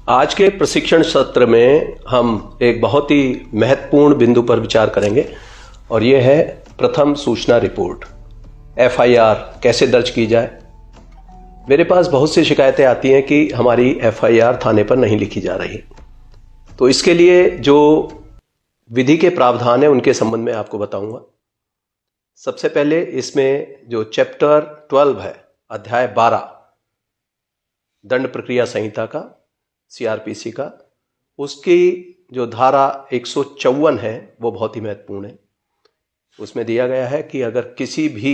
आज के प्रशिक्षण सत्र में हम एक बहुत ही महत्वपूर्ण बिंदु पर विचार करेंगे और यह है प्रथम सूचना रिपोर्ट। एफआईआर कैसे दर्ज की जाए। मेरे पास बहुत सी शिकायतें आती हैं कि हमारी एफआईआर थाने पर नहीं लिखी जा रही, तो इसके लिए जो विधि के प्रावधान है उनके संबंध में आपको बताऊंगा। सबसे पहले इसमें जो चैप्टर 12 है, अध्याय 12 दंड प्रक्रिया संहिता का, सीआरपीसी का, उसकी जो धारा 154 है वो बहुत ही महत्वपूर्ण है। उसमें दिया गया है कि अगर किसी भी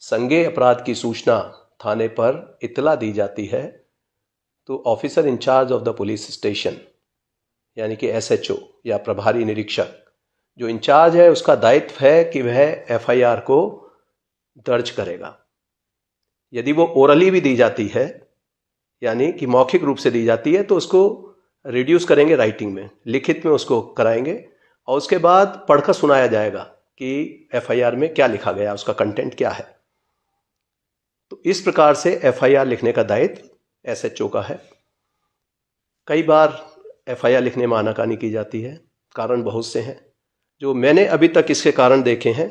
संज्ञेय अपराध की सूचना थाने पर इतला दी जाती है तो officer in-charge of the police station यानी कि एसएचओ या प्रभारी निरीक्षक जो इंचार्ज है उसका दायित्व है कि वह एफआईआर को दर्ज करेगा। यदि वो ओरली भी दी जाती है यानी कि मौखिक रूप से दी जाती है तो उसको रिड्यूस करेंगे राइटिंग में, लिखित में उसको कराएंगे और उसके बाद पढ़कर सुनाया जाएगा कि एफआईआर में क्या लिखा गया, उसका कंटेंट क्या है। तो इस प्रकार से एफआईआर लिखने का दायित्व एसएचओ का है। कई बार एफआईआर लिखने में आनाकानी की जाती है, कारण बहुत से हैं। जो मैंने अभी तक इसके कारण देखे हैं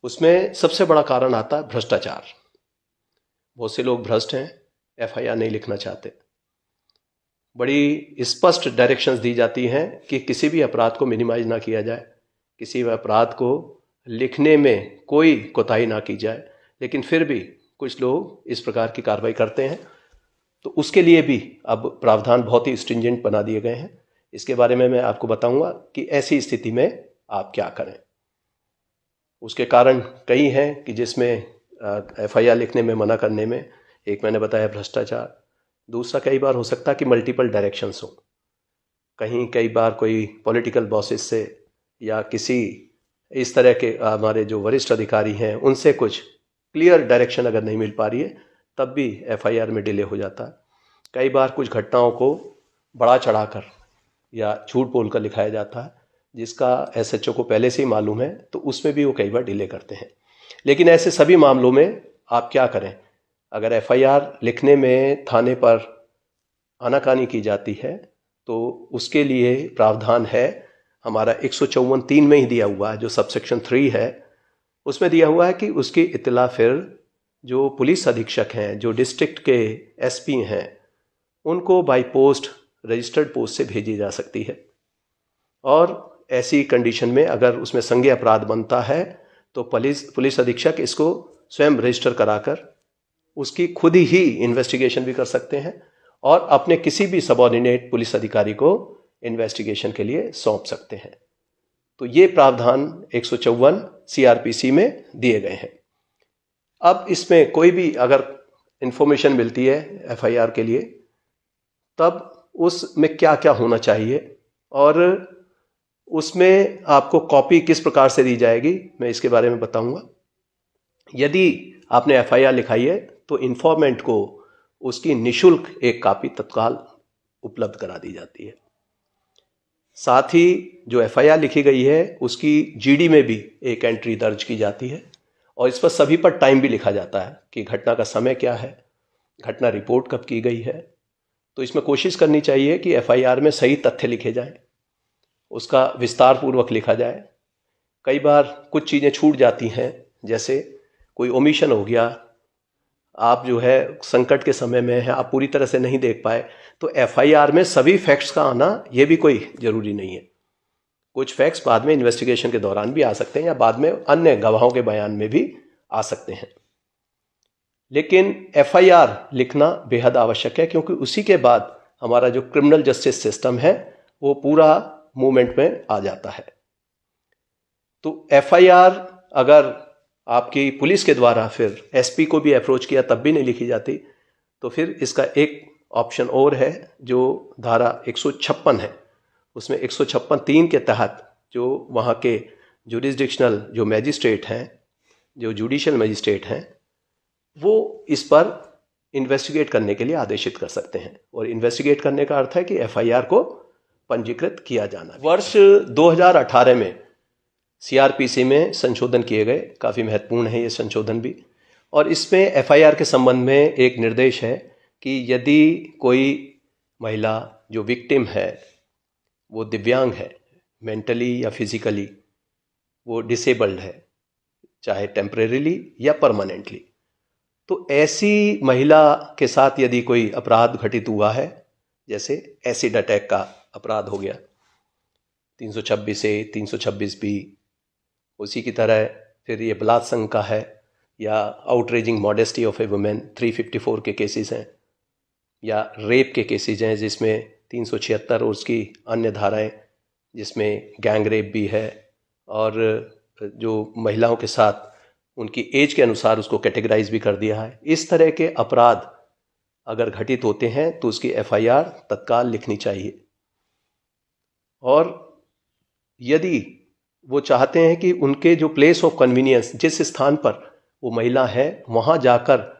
उसमें सबसे बड़ा कारण आता है भ्रष्टाचार। बहुत से लोग भ्रष्ट हैं, एफआईआर नहीं लिखना चाहते। बड़ी स्पष्ट डायरेक्शंस दी जाती हैं कि किसी भी अपराध को मिनिमाइज ना किया जाए, किसी भी अपराध को लिखने में कोई कोताही ना की जाए, लेकिन फिर भी कुछ लोग इस प्रकार की कार्रवाई करते हैं। तो उसके लिए भी अब प्रावधान बहुत ही स्ट्रिंजेंट बना दिए गए हैं। इसके बारे में मैं आपको बताऊंगा कि ऐसी स्थिति में आप क्या करें। उसके कारण कई हैं कि जिसमें एफआईआर लिखने में मना करने में, एक मैंने बताया भ्रष्टाचार, दूसरा कई बार हो सकता है कि मल्टीपल डायरेक्शंस हो। कई बार कोई पॉलिटिकल बॉसेस से या किसी इस तरह के हमारे जो वरिष्ठ अधिकारी हैं उनसे कुछ क्लियर डायरेक्शन अगर नहीं मिल पा रही है तब भी एफआईआर में डिले हो जाता है। कई बार कुछ घटनाओं को बढ़ा चढ़ाकर या झूठ बोलकर लिखाया जाता है जिसका एसएचओ को पहले से ही मालूम है, तो उसमें भी वो कई बार डिले करते हैं। लेकिन ऐसे सभी मामलों में आप क्या करें। अगर एफआईआर लिखने में थाने पर आनाकानी की जाती है तो उसके लिए प्रावधान है हमारा 154(3) में ही दिया हुआ है, जो सबसेक्शन 3 है उसमें दिया हुआ है कि उसकी इत्तला फिर जो पुलिस अधीक्षक हैं, जो डिस्ट्रिक्ट के एसपी हैं, उनको बाय पोस्ट, रजिस्टर्ड पोस्ट से भेजी जा सकती है। और ऐसी कंडीशन में अगर उसमें संज्ञेय अपराध बनता है तो पुलिस अधीक्षक इसको स्वयं रजिस्टर कराकर उसकी खुद ही इन्वेस्टिगेशन भी कर सकते हैं और अपने किसी भी सबऑर्डिनेट पुलिस अधिकारी को इन्वेस्टिगेशन के लिए सौंप सकते हैं। तो ये प्रावधान 154 सीआरपीसी में दिए गए हैं। अब इसमें कोई भी अगर इंफॉर्मेशन मिलती है एफआईआर के लिए तब उसमें क्या क्या होना चाहिए और उसमें आपको कॉपी किस प्रकार से दी जाएगी, मैं इसके बारे में बताऊंगा। यदि आपने एफआईआर लिखाई है तो इन्फॉर्मेंट को उसकी निशुल्क एक कॉपी तत्काल उपलब्ध करा दी जाती है। साथ ही जो एफआईआर लिखी गई है उसकी जीडी में भी एक एंट्री दर्ज की जाती है और इस पर सभी पर टाइम भी लिखा जाता है कि घटना का समय क्या है, घटना रिपोर्ट कब की गई है। तो इसमें कोशिश करनी चाहिए कि एफआईआर में सही तथ्य लिखे जाएं, उसका विस्तार पूर्वक लिखा जाए। कई बार कुछ चीज़ें छूट जाती हैं, जैसे कोई ओमिशन हो गया, आप जो है संकट के समय में है, आप पूरी तरह से नहीं देख पाए, तो एफआईआर में सभी फैक्ट्स का आना ये भी कोई ज़रूरी नहीं है। कुछ फैक्ट्स बाद में इन्वेस्टिगेशन के दौरान भी आ सकते हैं या बाद में अन्य गवाहों के बयान में भी आ सकते हैं। लेकिन एफआईआर लिखना बेहद आवश्यक है क्योंकि उसी के बाद हमारा जो क्रिमिनल जस्टिस सिस्टम है वो पूरा मूवमेंट में आ जाता है। तो एफआईआर अगर आपकी पुलिस के द्वारा फिर एसपी को भी अप्रोच किया तब भी नहीं लिखी जाती तो फिर इसका एक ऑप्शन और है जो धारा 156 है, उसमें 156(3) के तहत जो वहाँ के जुरिस्डिक्शनल जो मैजिस्ट्रेट हैं, जो जुडिशियल मैजिस्ट्रेट हैं, वो इस पर इन्वेस्टिगेट करने के लिए आदेशित कर सकते हैं। और इन्वेस्टिगेट करने का अर्थ है कि एफआईआर को पंजीकृत किया जाना। वर्ष 2018 में सीआरपीसी में संशोधन किए गए, काफ़ी महत्वपूर्ण है ये संशोधन भी। और इसमें एफआईआर के संबंध में एक निर्देश है कि यदि कोई महिला जो विक्टिम है वो दिव्यांग है, मेंटली या फिजिकली वो डिसेबल्ड है, चाहे टेम्परेरीली या परमानेंटली, तो ऐसी महिला के साथ यदि कोई अपराध घटित हुआ है, जैसे एसिड अटैक का अपराध हो गया 326 ए 326 बी, उसी की तरह फिर ये बलात्संग का है, या outraging modesty of A women 354 के केसेस हैं, या रेप के केसेस हैं जिसमें 376 और उसकी अन्य धाराएं जिसमें गैंग रेप भी है, और जो महिलाओं के साथ उनकी एज के अनुसार उसको कैटेगराइज भी कर दिया है। इस तरह के अपराध अगर घटित होते हैं तो उसकी एफआईआर तत्काल लिखनी चाहिए। और यदि वो चाहते हैं कि उनके जो प्लेस ऑफ कन्वीनियंस, जिस स्थान पर वो महिला है, वहाँ जाकर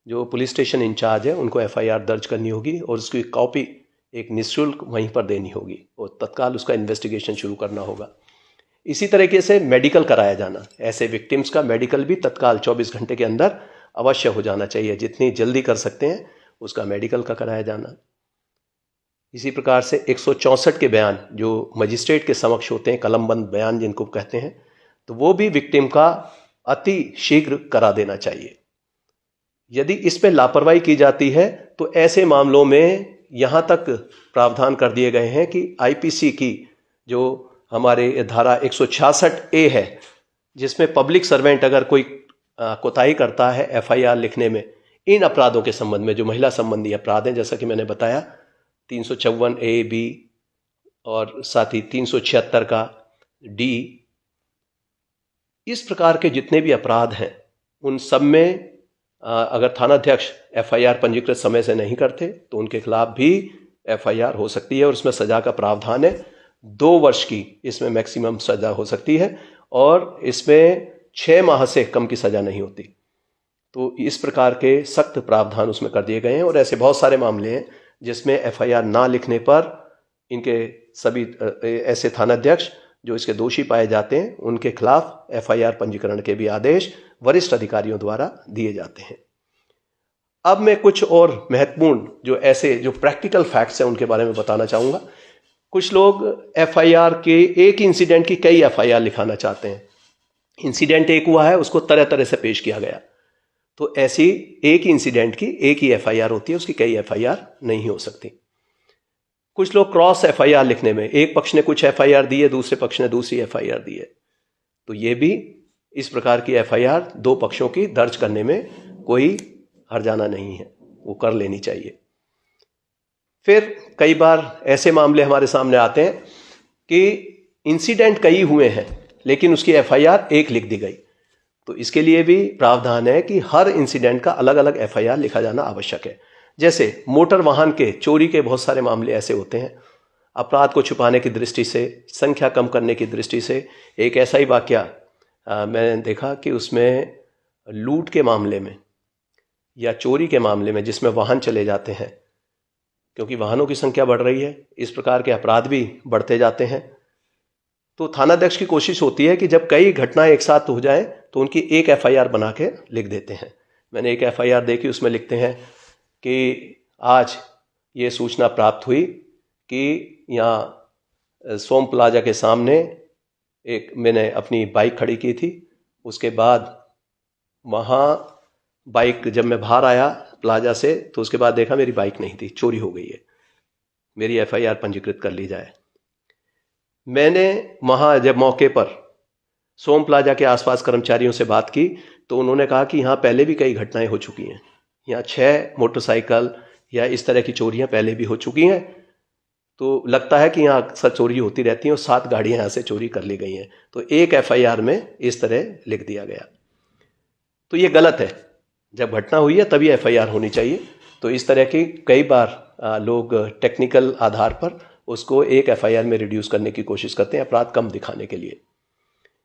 जो पुलिस स्टेशन इंचार्ज है उनको एफआईआर दर्ज करनी होगी और उसकी कॉपी एक निःशुल्क वहीं पर देनी होगी और तत्काल उसका इन्वेस्टिगेशन शुरू करना होगा। इसी तरीके से मेडिकल कराया जाना, ऐसे विक्टिम्स का मेडिकल भी तत्काल 24 घंटे के अंदर अवश्य हो जाना चाहिए, जितनी जल्दी कर सकते हैं उसका मेडिकल का कराया जाना। इसी प्रकार से 164 के बयान जो मजिस्ट्रेट के समक्ष होते हैं, कलमबंद बयान जिनको कहते हैं, तो वो भी विक्टिम का अति शीघ्र करा देना चाहिए। यदि इसमें लापरवाही की जाती है तो ऐसे मामलों में यहाँ तक प्रावधान कर दिए गए हैं कि आईपीसी की जो हमारे धारा 166 ए है, जिसमें पब्लिक सर्वेंट अगर कोई कोताही करता है एफआईआर लिखने में इन अपराधों के संबंध में, जो महिला संबंधी अपराध हैं, जैसा कि मैंने बताया 354 ए बी और साथ ही 376 का डी, इस प्रकार के जितने भी अपराध हैं उन सब में अगर थानाध्यक्ष एफआईआर पंजीकृत समय से नहीं करते तो उनके खिलाफ भी एफआईआर हो सकती है और उसमें सजा का प्रावधान है 2 वर्ष की, इसमें मैक्सिमम सजा हो सकती है और इसमें 6 माह से कम की सजा नहीं होती। तो इस प्रकार के सख्त प्रावधान उसमें कर दिए गए हैं और ऐसे बहुत सारे मामले हैं जिसमें एफआईआर ना लिखने पर इनके सभी ऐसे थानाध्यक्ष जो इसके दोषी पाए जाते हैं उनके खिलाफ एफआईआर पंजीकरण के भी आदेश वरिष्ठ अधिकारियों द्वारा दिए जाते हैं। अब मैं कुछ और महत्वपूर्ण जो ऐसे जो प्रैक्टिकल फैक्ट्स हैं उनके बारे में बताना चाहूँगा। कुछ लोग एफआईआर के एक इंसिडेंट की कई एफआईआर लिखाना चाहते हैं। इंसिडेंट एक हुआ है, उसको तरह तरह से पेश किया गया, तो ऐसी एक इंसिडेंट की एक ही एफआईआर होती है, उसकी कई एफआईआर नहीं हो सकती। कुछ लोग क्रॉस एफआईआर लिखने में, एक पक्ष ने कुछ एफआईआर दी है, दूसरे पक्ष ने दूसरी एफआईआर दी है, तो ये भी इस प्रकार की एफआईआर 2 पक्षों की दर्ज करने में कोई हर्जाना नहीं है, वो कर लेनी चाहिए। फिर कई बार ऐसे मामले हमारे सामने आते हैं कि इंसिडेंट कई हुए हैं लेकिन उसकी एफआईआर एक लिख दी गई, तो इसके लिए भी प्रावधान है कि हर इंसिडेंट का अलग अलग एफआईआर लिखा जाना आवश्यक है। जैसे मोटर वाहन के चोरी के बहुत सारे मामले ऐसे होते हैं, अपराध को छुपाने की दृष्टि से, संख्या कम करने की दृष्टि से एक ऐसा ही वाकया मैंने देखा कि उसमें लूट के मामले में या चोरी के मामले में जिसमें वाहन चले जाते हैं, क्योंकि वाहनों की संख्या बढ़ रही है, इस प्रकार के अपराध भी बढ़ते जाते हैं, तो थानाध्यक्ष की कोशिश होती है कि जब कई घटनाएं एक साथ हो जाएं तो उनकी एक एफआईआर बना के लिख देते हैं। मैंने एक एफआईआर देखी, उसमें लिखते हैं कि आज ये सूचना प्राप्त हुई कि यहाँ सोम प्लाजा के सामने एक मैंने अपनी बाइक खड़ी की थी, उसके बाद वहाँ बाइक जब मैं बाहर आया प्लाजा से तो उसके बाद देखा मेरी बाइक नहीं थी, चोरी हो गई है, मेरी एफआईआर पंजीकृत कर ली जाए। मैंने वहाँ जब मौके पर सोम प्लाजा के आसपास कर्मचारियों से बात की तो उन्होंने कहा कि यहाँ पहले भी कई घटनाएं हो चुकी हैं, यहाँ 6 मोटरसाइकिल या इस तरह की चोरियां पहले भी हो चुकी हैं, तो लगता है कि यहाँ अक्सर चोरी होती रहती हैं और 7 गाड़ियां यहाँ से चोरी कर ली गई हैं, तो एक एफआईआर में इस तरह लिख दिया गया। तो ये गलत है, जब घटना हुई है तभी एफआईआर होनी चाहिए। तो इस तरह की कई बार लोग टेक्निकल आधार पर उसको एक एफआईआर में रिड्यूस करने की कोशिश करते हैं, अपराध कम दिखाने के लिए।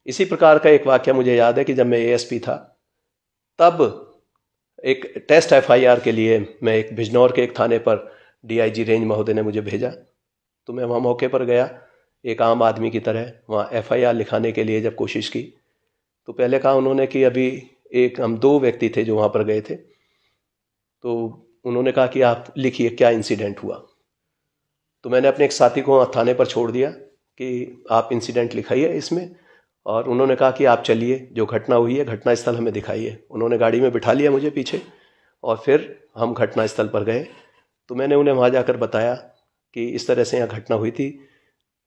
इसी प्रकार का एक वाक्य मुझे याद है कि जब मैं एएसपी था तब एक टेस्ट एफआईआर के लिए मैं एक बिजनौर के एक थाने पर डीआईजी रेंज महोदय ने मुझे भेजा, तो मैं वहाँ मौके पर गया एक आम आदमी की तरह। वहाँ एफआईआर लिखाने के लिए जब कोशिश की तो पहले कहा उन्होंने कि अभी हम 2 व्यक्ति थे जो वहाँ पर गए थे, तो उन्होंने कहा कि आप लिखिए क्या इंसिडेंट हुआ। तो मैंने अपने एक साथी को थाने पर छोड़ दिया कि आप इंसिडेंट लिखाइए इसमें, और उन्होंने कहा कि आप चलिए, जो घटना हुई है घटना स्थल हमें दिखाइए। उन्होंने गाड़ी में बिठा लिया मुझे पीछे, और फिर हम घटना स्थल पर गए। तो मैंने उन्हें वहाँ जाकर बताया कि इस तरह से यहाँ घटना हुई थी।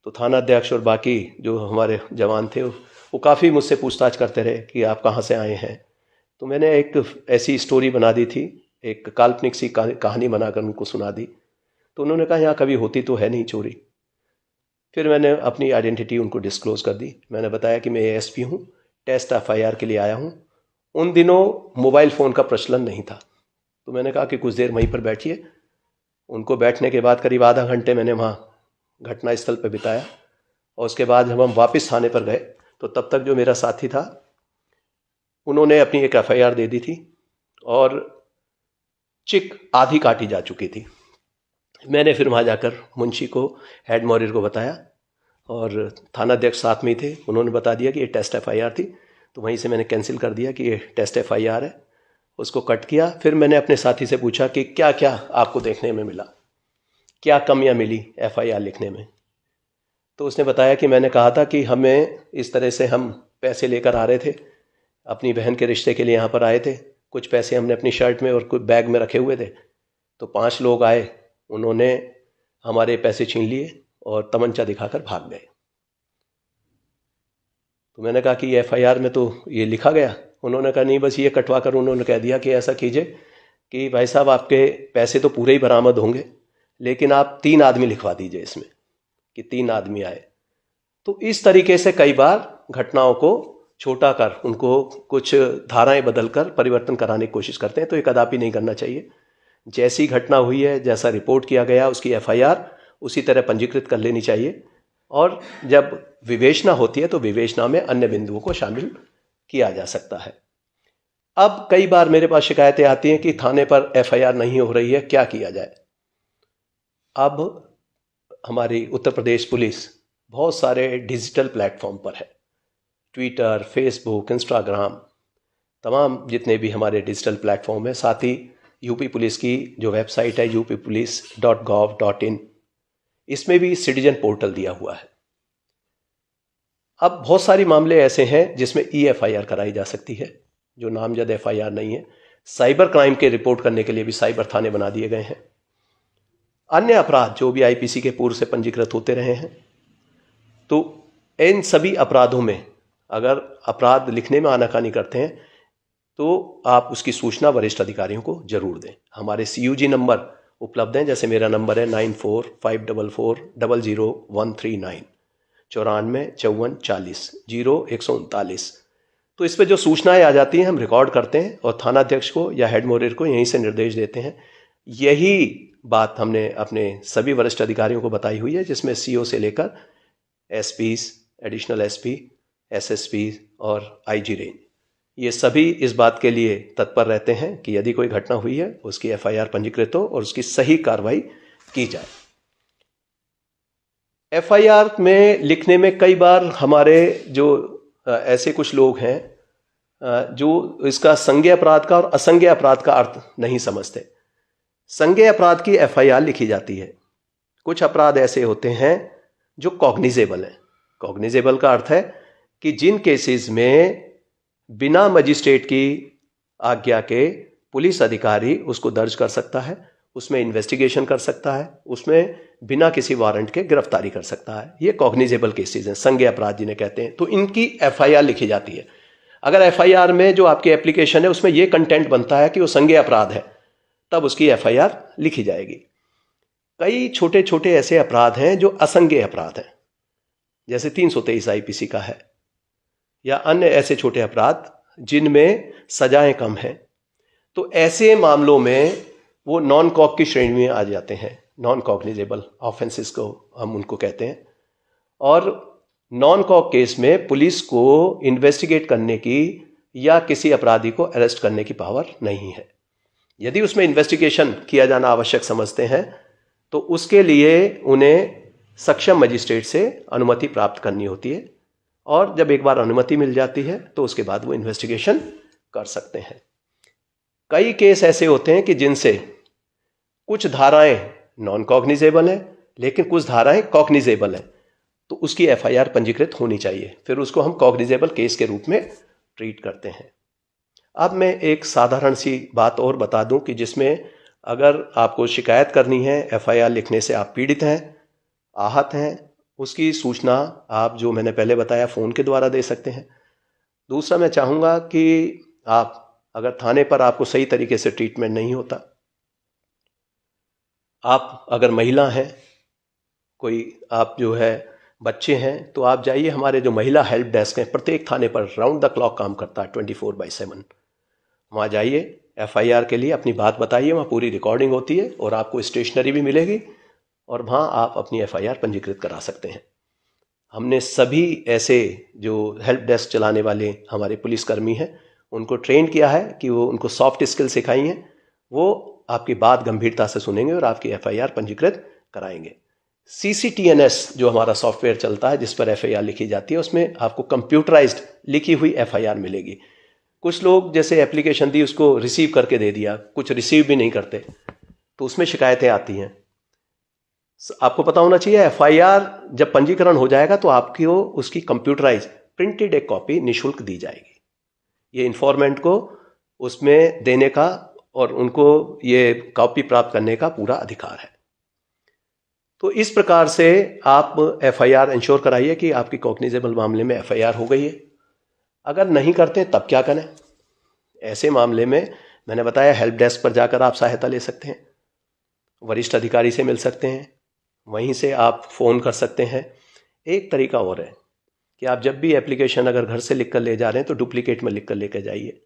तो थाना अध्यक्ष और बाकी जो हमारे जवान थे वो काफ़ी मुझसे पूछताछ करते रहे कि आप कहाँ से आए हैं। तो मैंने एक ऐसी स्टोरी बना दी थी, एक काल्पनिक सी कहानी बनाकर उनको सुना दी। तो उन्होंने कहा यहाँ कभी होती तो है नहीं चोरी। फिर मैंने अपनी आइडेंटिटी उनको डिस्क्लोज़ कर दी। मैंने बताया कि मैं एएसपी हूँ, टेस्ट एफआईआर के लिए आया हूँ। उन दिनों मोबाइल फ़ोन का प्रचलन नहीं था। तो मैंने कहा कि कुछ देर वहीं पर बैठिए। उनको बैठने के बाद करीब आधा घंटे मैंने वहाँ घटना स्थल पर बिताया, और उसके बाद जब हम वापस थाने पर गए तो तब तक जो मेरा साथी था उन्होंने अपनी एक एफआईआर दे दी थी, और चिक आधी काटी जा चुकी थी। मैंने फिर वहाँ जाकर मुंशी को, हेड मॉरियर को बताया, और थाना अध्यक्ष साथ में ही थे। उन्होंने बता दिया कि ये टेस्ट एफआईआर थी। तो वहीं से मैंने कैंसिल कर दिया कि ये टेस्ट एफआईआर है, उसको कट किया। फिर मैंने अपने साथी से पूछा कि क्या क्या आपको देखने में मिला, क्या कमियां मिली एफआईआर लिखने में। तो उसने बताया कि मैंने कहा था कि हमें इस तरह से हम पैसे लेकर आ रहे थे, अपनी बहन के रिश्ते के लिए यहाँ पर आए थे। कुछ पैसे हमने अपनी शर्ट में और कुछ बैग में रखे हुए थे। तो 5 लोग आए, उन्होंने हमारे पैसे छीन लिए और तमंचा दिखाकर भाग गए। तो मैंने कहा कि एफआईआर में तो ये लिखा गया। उन्होंने कहा नहीं, बस ये कटवा कर उन्होंने कह दिया कि ऐसा कीजिए कि भाई साहब आपके पैसे तो पूरे ही बरामद होंगे, लेकिन आप 3 आदमी लिखवा दीजिए इसमें कि 3 आदमी आए। तो इस तरीके से कई बार घटनाओं को छोटा कर उनको कुछ धाराएं बदलकर परिवर्तन कराने की कोशिश करते हैं। तो ये कदापि नहीं करना चाहिए। जैसी घटना हुई है, जैसा रिपोर्ट किया गया, उसकी एफआईआर उसी तरह पंजीकृत कर लेनी चाहिए, और जब विवेचना होती है तो विवेचना में अन्य बिंदुओं को शामिल किया जा सकता है। अब कई बार मेरे पास शिकायतें आती हैं कि थाने पर एफआईआर नहीं हो रही है, क्या किया जाए। अब हमारी उत्तर प्रदेश पुलिस बहुत सारे डिजिटल प्लेटफॉर्म पर है, ट्विटर, फेसबुक, इंस्टाग्राम, तमाम जितने भी हमारे डिजिटल प्लेटफॉर्म है। साथ ही यूपी पुलिस की जो वेबसाइट है uppolice.gov.in, इसमें भी सिटीजन पोर्टल दिया हुआ है। अब बहुत सारे मामले ऐसे हैं जिसमें eFIR कराई जा सकती है, जो नामजद एफआईआर नहीं है। साइबर क्राइम के रिपोर्ट करने के लिए भी साइबर थाने बना दिए गए हैं। अन्य अपराध जो भी आईपीसी के पूर्व से पंजीकृत होते रहे हैं, तो इन सभी अपराधों में अगर अपराध लिखने में आनाकानी करते हैं तो आप उसकी सूचना वरिष्ठ अधिकारियों को जरूर दें। हमारे CUG नंबर उपलब्ध हैं, जैसे मेरा नंबर है 9454400139 945440 तो इस पर जो सूचनाएं आ जाती हैं हम रिकॉर्ड करते हैं और थानाध्यक्ष को या हेड मॉरियर को यहीं से निर्देश देते हैं। यही बात हमने अपने सभी वरिष्ठ अधिकारियों को बताई हुई है, जिसमें CO से लेकर SPs, एडिशनल SP, SSP और IG रेंज, ये सभी इस बात के लिए तत्पर रहते हैं कि यदि कोई घटना हुई है उसकी FIR पंजीकृत हो और उसकी सही कार्रवाई की जाए। FIR में लिखने में कई बार हमारे जो ऐसे कुछ लोग हैं जो इसका संज्ञेय अपराध का और असंज्ञेय अपराध का अर्थ नहीं समझते। संज्ञेय अपराध की FIR लिखी जाती है। कुछ अपराध ऐसे होते हैं जो कॉग्निजेबल है। कॉग्निजेबल का अर्थ है कि जिन केसेस में बिना मजिस्ट्रेट की आज्ञा के पुलिस अधिकारी उसको दर्ज कर सकता है, उसमें इन्वेस्टिगेशन कर सकता है, उसमें बिना किसी वारंट के गिरफ्तारी कर सकता है। ये कॉग्निजेबल केसेस हैं, संज्ञेय अपराध जिन्हें कहते हैं। तो इनकी FIR लिखी जाती है। अगर FIR में जो आपकी एप्लीकेशन है उसमें ये कंटेंट बनता है कि वो संज्ञेय अपराध है, तब उसकी FIR लिखी जाएगी। कई छोटे छोटे ऐसे अपराध हैं जो असंज्ञेय अपराध हैं, जैसे 323 IPC का है, या अन्य ऐसे छोटे अपराध जिनमें सजाएं कम हैं। तो ऐसे मामलों में वो नॉन कॉग की श्रेणी में आ जाते हैं। नॉन कॉग्निजेबल ऑफेंसेस को हम उनको कहते हैं। और नॉन कॉग केस में पुलिस को इन्वेस्टिगेट करने की या किसी अपराधी को अरेस्ट करने की पावर नहीं है। यदि उसमें इन्वेस्टिगेशन किया जाना आवश्यक समझते हैं तो उसके लिए उन्हें सक्षम मजिस्ट्रेट से अनुमति प्राप्त करनी होती है, और जब एक बार अनुमति मिल जाती है तो उसके बाद वो इन्वेस्टिगेशन कर सकते हैं। कई केस ऐसे होते हैं कि जिनसे कुछ धाराएं नॉन कॉग्निजेबल हैं लेकिन कुछ धाराएं कॉग्निजेबल हैं, तो उसकी एफआईआर पंजीकृत होनी चाहिए, फिर उसको हम कॉग्निजेबल केस के रूप में ट्रीट करते हैं। अब मैं एक साधारण सी बात और बता दूं कि जिसमें अगर आपको शिकायत करनी है, एफआईआर लिखने से आप पीड़ित हैं, आहत हैं, उसकी सूचना आप जो मैंने पहले बताया फ़ोन के द्वारा दे सकते हैं। दूसरा, मैं चाहूँगा कि आप अगर थाने पर आपको सही तरीके से ट्रीटमेंट नहीं होता, आप अगर महिला हैं, कोई आप जो है बच्चे हैं, तो आप जाइए, हमारे जो महिला हेल्प डेस्क हैं प्रत्येक थाने पर राउंड द क्लॉक काम करता है 24/7। वहाँ जाइए, एफआईआर के लिए अपनी बात बताइए, वहाँ पूरी रिकॉर्डिंग होती है और आपको स्टेशनरी भी मिलेगी और वहाँ आप अपनी एफआईआर पंजीकृत करा सकते हैं। हमने सभी ऐसे जो हेल्प डेस्क चलाने वाले हमारे पुलिसकर्मी हैं उनको ट्रेन किया है कि वो उनको सॉफ्ट स्किल सिखाई हैं, वो आपकी बात गंभीरता से सुनेंगे और आपकी एफआईआर पंजीकृत कराएंगे। CCTNS जो हमारा सॉफ्टवेयर चलता है जिस पर एफआईआर लिखी जाती है, उसमें आपको कंप्यूटराइज्ड लिखी हुई एफआईआर मिलेगी। कुछ लोग जैसे एप्लीकेशन दी उसको रिसीव करके दे दिया, कुछ रिसीव भी नहीं करते, तो उसमें शिकायतें आती हैं। आपको पता होना चाहिए एफआईआर जब पंजीकरण हो जाएगा तो आपको उसकी कंप्यूटराइज प्रिंटेड एक कॉपी निःशुल्क दी जाएगी। ये इन्फॉर्मेंट को उसमें देने का और उनको ये कॉपी प्राप्त करने का पूरा अधिकार है। तो इस प्रकार से आप एफआईआर इंश्योर कराइए कि आपकी कॉग्निजेबल मामले में एफआईआर हो गई है। अगर नहीं करते तब क्या करें? ऐसे मामले में मैंने बताया हेल्प डेस्क पर जाकर आप सहायता ले सकते हैं, वरिष्ठ अधिकारी से मिल सकते हैं, वहीं से आप फ़ोन कर सकते हैं। एक तरीका और है कि आप जब भी एप्लीकेशन अगर घर से लिख कर ले जा रहे हैं तो डुप्लीकेट में लिख कर लेकर जाइए,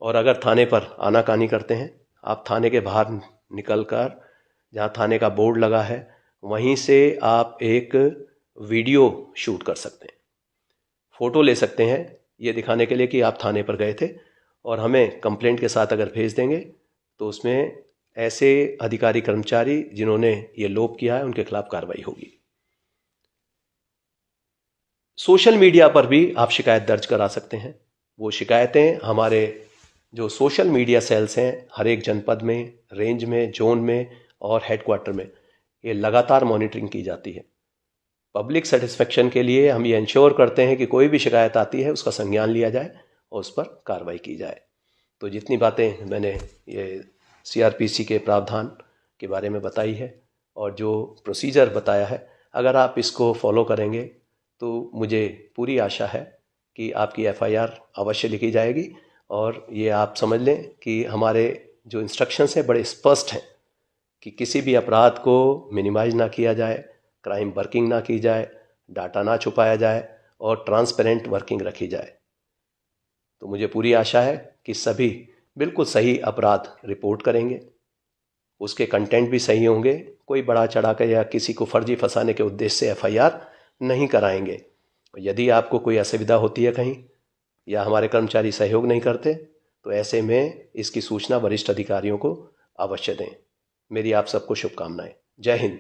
और अगर थाने पर आनाकानी करते हैं, आप थाने के बाहर निकल कर जहाँ थाने का बोर्ड लगा है वहीं से आप एक वीडियो शूट कर सकते हैं, फ़ोटो ले सकते हैं ये दिखाने के लिए कि आप थाने पर गए थे, और हमें कंप्लेंट के साथ अगर भेज देंगे तो उसमें ऐसे अधिकारी कर्मचारी जिन्होंने ये लोप किया है उनके खिलाफ कार्रवाई होगी। सोशल मीडिया पर भी आप शिकायत दर्ज करा सकते हैं। वो शिकायतें हमारे जो सोशल मीडिया सेल्स हैं हर एक जनपद में, रेंज में, जोन में और हेडक्वार्टर में, ये लगातार मॉनिटरिंग की जाती है। पब्लिक सेटिस्फेक्शन के लिए हम ये इंश्योर करते हैं कि कोई भी शिकायत आती है उसका संज्ञान लिया जाए और उस पर कार्रवाई की जाए। तो जितनी बातें मैंने ये CRPC के प्रावधान के बारे में बताई है और जो प्रोसीजर बताया है, अगर आप इसको फॉलो करेंगे तो मुझे पूरी आशा है कि आपकी एफआईआर अवश्य लिखी जाएगी। और ये आप समझ लें कि हमारे जो इंस्ट्रक्शंस हैं बड़े स्पष्ट हैं कि किसी भी अपराध को मिनिमाइज ना किया जाए, क्राइम वर्किंग ना की जाए, डाटा ना छुपाया जाए और ट्रांसपेरेंट वर्किंग रखी जाए। तो मुझे पूरी आशा है कि सभी बिल्कुल सही अपराध रिपोर्ट करेंगे, उसके कंटेंट भी सही होंगे, कोई बढ़ा चढ़ा कर या किसी को फर्जी फंसाने के उद्देश्य से एफआईआर नहीं कराएंगे। यदि आपको कोई असुविधा होती है कहीं या हमारे कर्मचारी सहयोग नहीं करते तो ऐसे में इसकी सूचना वरिष्ठ अधिकारियों को अवश्य दें। मेरी आप सबको शुभकामनाएं। जय हिंद।